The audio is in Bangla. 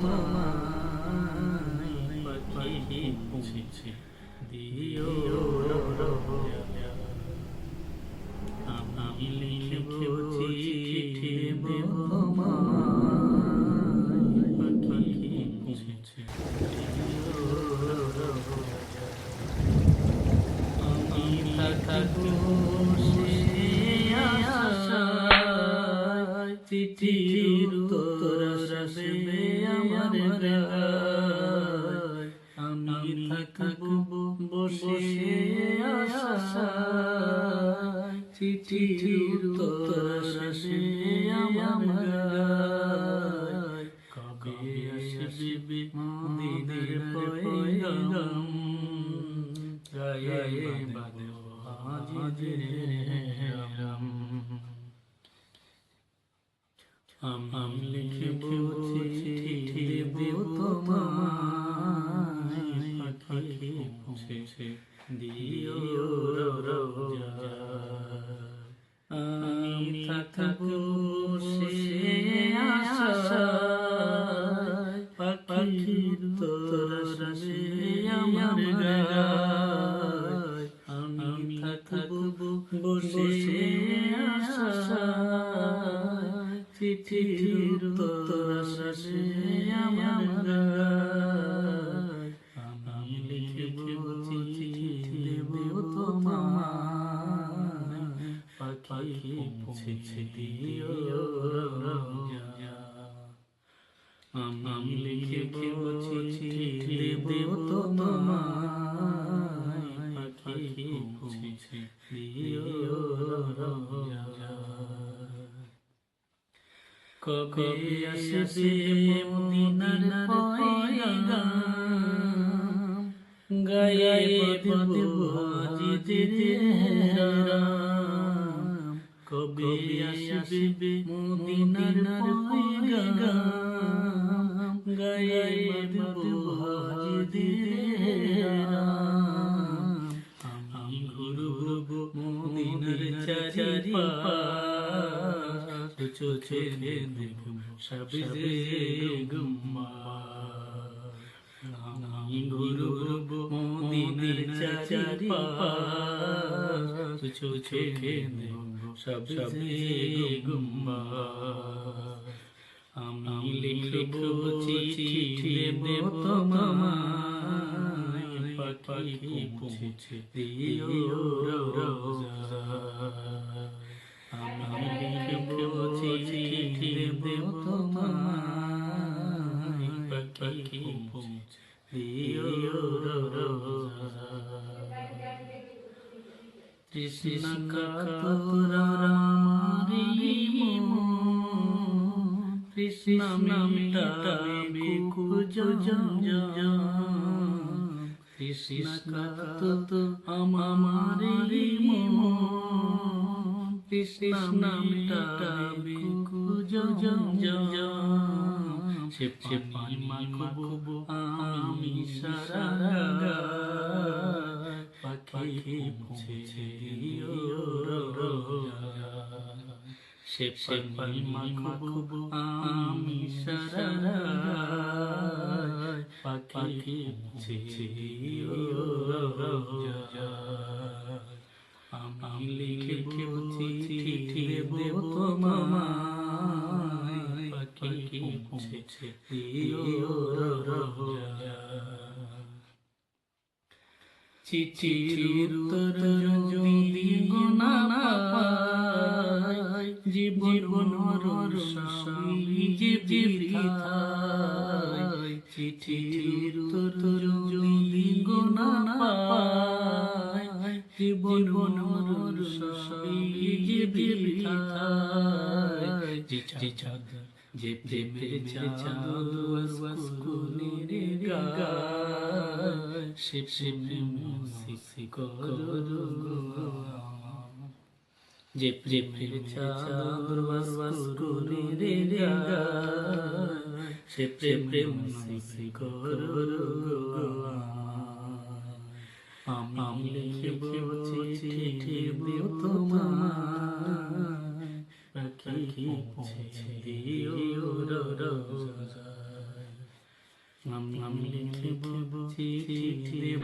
তোমায় পাখি পৌঁছে দিও আমি লিখব চিঠি দেব তোমায় পাখি পৌঁছে আমি থাকব সে আশায় চিঠির উত্তর আসবে আমার বেলায় আমি থাকব বসে আশায় চিঠির উত্তর আসবে আমার বেলায় কবে আসবে মদিনার পয়গাম গায়ে বাঁধব হাজিরাম আমি লিখব চিঠি দেব তোমায় পাখি পৌঁছে দিও আমি থাকব সে আশায় পাখির উত্তর আসবে আমার বেলায় আমি থাকব বসে আশায় চিঠির উত্তর আসবে আমার বেলায় আমি লিখব চিঠি দেব তোমায় পাখি পৌঁছে দিও আমি লিখব চিঠি দেব তোমায় পাখি পৌঁছে দিও কবে আসবে মদিনার পয়গাম গায়ে বাঁধব হাজিদের রাম কবে আসবে মদিনার পয়গাম গায়ে বাঁধব হাজিদের রাম আমি ঘুরব মদিনার চারিপাশ চোখে দেখব সবজে গুম্বাদ আমি ঘুরব মদিনার চারিপাশ চোখে দেখব সবজে গুম্বাদ আমি লিখব চিঠি দেব তোমায় পাখি পৌঁছে দিও আমি লিখব চিঠি দেব তোমায় পাখি পৌঁছে দিও তৃষ্ণা কাতর আমারি মন তৃষ্ণা মিটাবে কুজঞ্জম তৃষ্ণা কাতর আমারি মন তৃষ্ণা মিটাবে কুজঞ্জম সে পানি মাখব আমি সারা গায় পাখি পৌঁছে দিও সে পানি মাখব আমি সারা গায় পাখি পৌঁছে দিও আমি লিখব চিঠি দেব তোমায় পাখি পৌঁছে দিও চিঠির উত্তর যদি গোনা পাই জীবন রসাবি যে বৃথায় চিঠির উত্তর যদি গোনা পাই জীবন রসাবি যে বৃথায় যে চাদর যে প্রেমের চাদর ওয়াসকুনের গায় সে প্রেম সিসি করো যে প্রেমের চাদর ওয়াসকুনের গায় সে প্রেম সিসি করো আমি লিখব চিঠি দেব তোমায় পাখি পৌঁছে দিও আমি লিখব চিঠি দেব